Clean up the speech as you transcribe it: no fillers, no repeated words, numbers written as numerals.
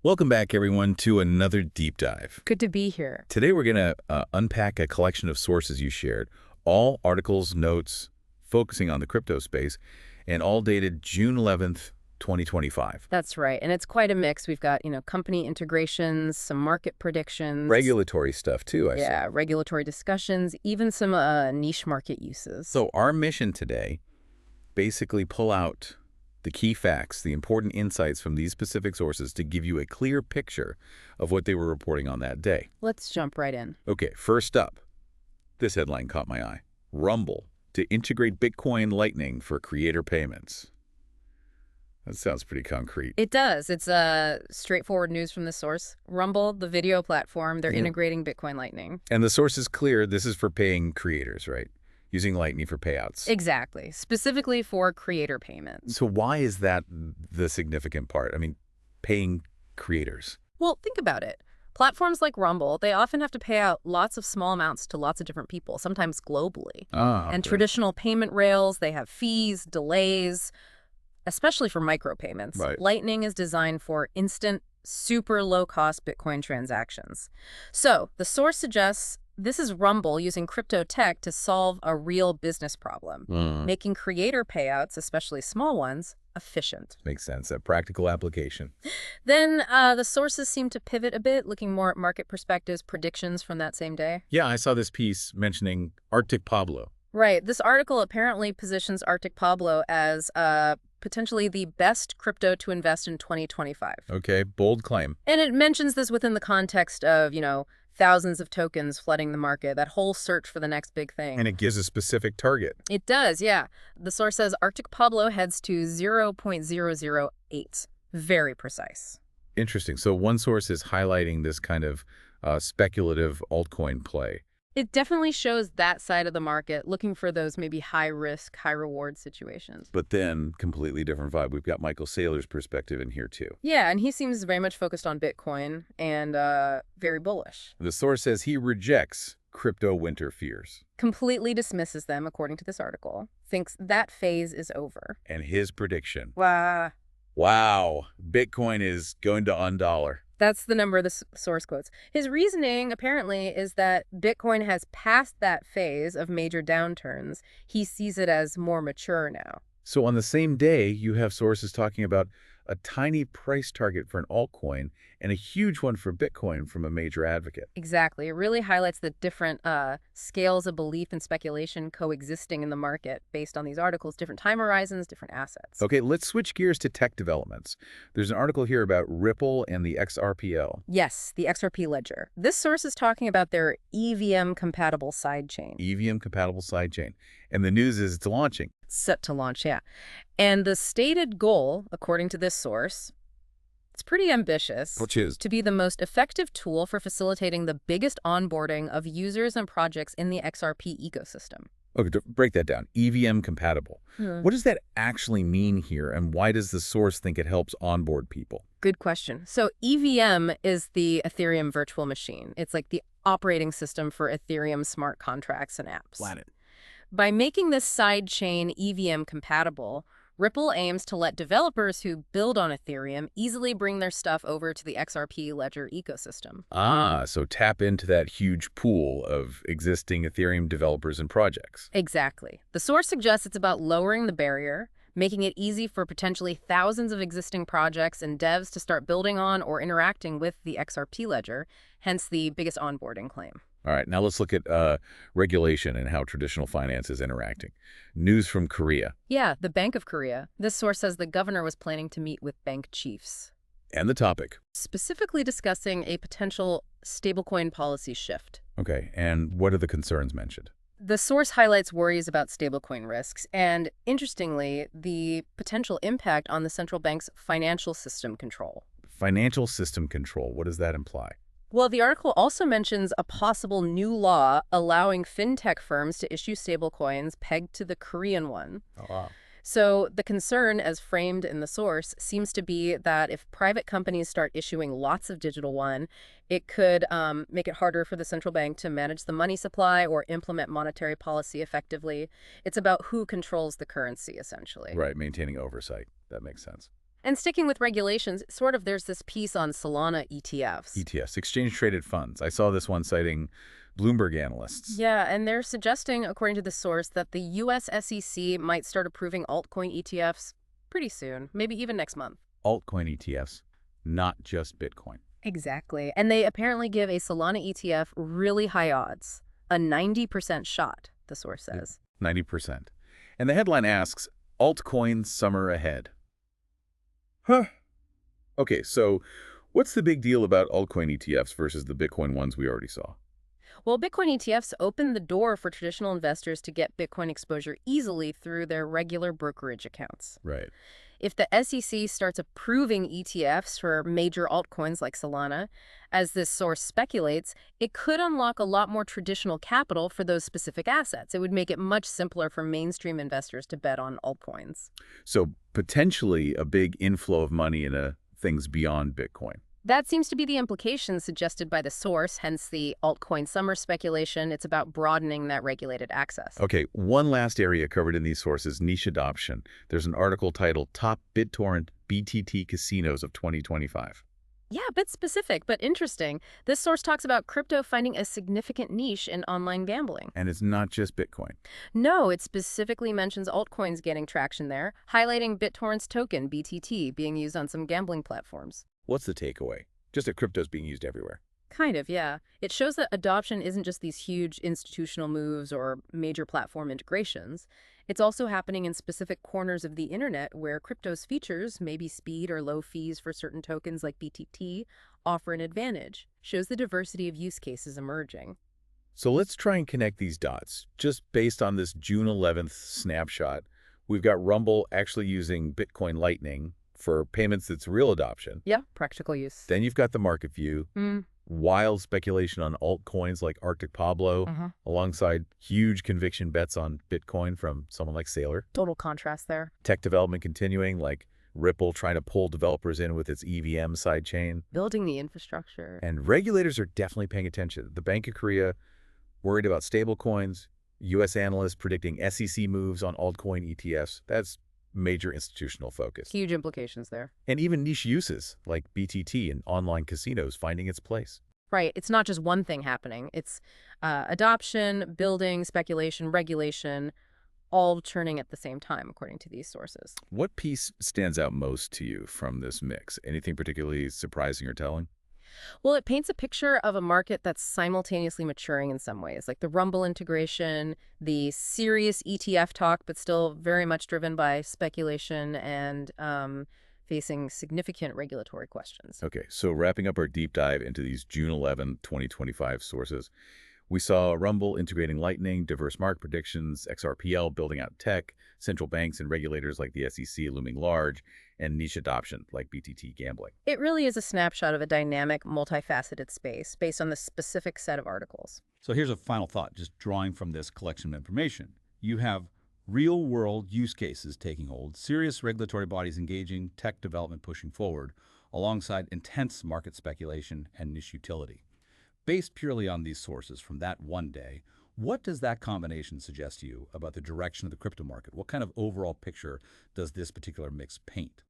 Welcome back, everyone, to another deep dive. Good to be here. Today, we're going to unpack a collection of sources you shared, all articles, notes, focusing on the crypto space, and all dated June 11th, 2025. That's right. And it's quite a mix. We've got, company integrations, some market predictions. Regulatory stuff, too, I see. Yeah, regulatory discussions, even some niche market uses. So our mission today, basically pull out the key facts, the important insights from these specific sources to give you a clear picture of what they were reporting on that day. Let's jump right in. Okay, first up, this headline caught my eye. Rumble to integrate Bitcoin Lightning for creator payments. That sounds pretty concrete. It does. It's straightforward news from the source. Rumble, the video platform, they're integrating Bitcoin Lightning. And the source is clear. This is for paying creators, right? Using Lightning for payouts. Exactly. Specifically for creator payments. So why is that the significant part? I mean, paying creators. Well, think about it. Platforms like Rumble, they often have to pay out lots of small amounts to lots of different people, sometimes globally. And traditional payment rails, they have fees, delays, especially for micropayments. Right. Lightning is designed for instant, super low-cost Bitcoin transactions. So the source suggests this is Rumble using crypto tech to solve a real business problem, making creator payouts, especially small ones, efficient. Makes sense. A practical application. Then the sources seem to pivot a bit, looking more at market perspectives, predictions from that same day. Yeah, I saw this piece mentioning Arctic Pablo. Right. This article apparently positions Arctic Pablo as potentially the best crypto to invest in 2025. Okay, bold claim. And it mentions this within the context of, thousands of tokens flooding the market, that whole search for the next big thing. And it gives a specific target. It does, yeah. The source says Arctic Pablo heads to 0.008. Very precise. Interesting. So one source is highlighting this kind of speculative altcoin play. It definitely shows that side of the market, looking for those maybe high-risk, high-reward situations. But then, completely different vibe. We've got Michael Saylor's perspective in here, too. Yeah, and he seems very much focused on Bitcoin and very bullish. The source says he rejects crypto winter fears. Completely dismisses them, according to this article. Thinks that phase is over. And his prediction. Wow. Wow. Bitcoin is going to $1. That's the number the source quotes. His reasoning, apparently, is that Bitcoin has passed that phase of major downturns. He sees it as more mature now. So on the same day, you have sources talking about a tiny price target for an altcoin and a huge one for Bitcoin from a major advocate. Exactly. It really highlights the different scales of belief and speculation coexisting in the market based on these articles, different time horizons, different assets. Okay, let's switch gears to tech developments. There's an article here about Ripple and the XRPL. Yes, the XRP ledger. This source is talking about their EVM-compatible sidechain. EVM-compatible sidechain. And the news is it's launching. Set to launch, yeah. And the stated goal, according to this source, it's pretty ambitious. Which is? To be the most effective tool for facilitating the biggest onboarding of users and projects in the XRP ecosystem. Okay, break that down. EVM compatible. What does that actually mean here, and why does the source think it helps onboard people? Good question. So EVM is the Ethereum virtual machine. It's like the operating system for Ethereum smart contracts and apps. Planet. By making this sidechain EVM compatible, Ripple aims to let developers who build on Ethereum easily bring their stuff over to the XRP ledger ecosystem. So tap into that huge pool of existing Ethereum developers and projects. Exactly. The source suggests it's about lowering the barrier, making it easy for potentially thousands of existing projects and devs to start building on or interacting with the XRP ledger, hence the biggest onboarding claim. All right, now let's look at regulation and how traditional finance is interacting. News from Korea. Yeah, the Bank of Korea. This source says the governor was planning to meet with bank chiefs. And the topic. Specifically discussing a potential stablecoin policy shift. Okay, and what are the concerns mentioned? The source highlights worries about stablecoin risks and, interestingly, the potential impact on the central bank's financial system control. Financial system control, what does that imply? Well, the article also mentions a possible new law allowing fintech firms to issue stablecoins pegged to the Korean one. Oh, wow. So the concern, as framed in the source, seems to be that if private companies start issuing lots of digital one, it could make it harder for the central bank to manage the money supply or implement monetary policy effectively. It's about who controls the currency, essentially. Right, maintaining oversight. That makes sense. And sticking with regulations, there's this piece on Solana ETFs. ETFs, exchange-traded funds. I saw this one citing Bloomberg analysts. Yeah, and they're suggesting, according to the source, that the US SEC might start approving altcoin ETFs pretty soon, maybe even next month. Altcoin ETFs, not just Bitcoin. Exactly. And they apparently give a Solana ETF really high odds, a 90% shot, the source says. 90%. And the headline asks, altcoin summer ahead. Huh. Okay, so what's the big deal about altcoin ETFs versus the Bitcoin ones we already saw? Well, Bitcoin ETFs open the door for traditional investors to get Bitcoin exposure easily through their regular brokerage accounts. Right. If the SEC starts approving ETFs for major altcoins like Solana, as this source speculates, it could unlock a lot more traditional capital for those specific assets. It would make it much simpler for mainstream investors to bet on altcoins. So potentially a big inflow of money into things beyond Bitcoin. That seems to be the implication suggested by the source, hence the altcoin summer speculation. It's about broadening that regulated access. Okay, one last area covered in these sources, niche adoption. There's an article titled Top BitTorrent BTT Casinos of 2025. Yeah, a bit specific, but interesting. This source talks about crypto finding a significant niche in online gambling. And it's not just Bitcoin. No, it specifically mentions altcoins getting traction there, highlighting BitTorrent's token, BTT, being used on some gambling platforms. What's the takeaway? Just that crypto's being used everywhere. Kind of, yeah. It shows that adoption isn't just these huge institutional moves or major platform integrations. It's also happening in specific corners of the internet where crypto's features, maybe speed or low fees for certain tokens like BTT, offer an advantage. Shows the diversity of use cases emerging. So let's try and connect these dots. Just based on this June 11th snapshot, we've got Rumble actually using Bitcoin Lightning for payments that's real adoption. Yeah, practical use. Then you've got the market view, wild speculation on altcoins like Arctic Pablo, alongside huge conviction bets on Bitcoin from someone like Saylor. Total contrast there. Tech development continuing, like Ripple trying to pull developers in with its EVM sidechain. Building the infrastructure. And regulators are definitely paying attention. The Bank of Korea worried about stablecoins, U.S. analysts predicting SEC moves on altcoin ETFs. That's major institutional focus. Huge implications there. And even niche uses like BTT and online casinos finding its place. Right. It's not just one thing happening. It's adoption, building, speculation, regulation, all churning at the same time, according to these sources. What piece stands out most to you from this mix? Anything particularly surprising or telling? Well, it paints a picture of a market that's simultaneously maturing in some ways, like the Rumble integration, the serious ETF talk, but still very much driven by speculation and facing significant regulatory questions. Okay, so wrapping up our deep dive into these June 11, 2025 sources, we saw Rumble integrating Lightning, diverse market predictions, XRPL building out tech, central banks and regulators like the SEC looming large, and niche adoption like BTT gambling. It really is a snapshot of a dynamic, multifaceted space based on the specific set of articles. So here's a final thought, just drawing from this collection of information. You have real-world use cases taking hold, serious regulatory bodies engaging, tech development pushing forward, alongside intense market speculation and niche utility. Based purely on these sources from that one day, what does that combination suggest to you about the direction of the crypto market? What kind of overall picture does this particular mix paint?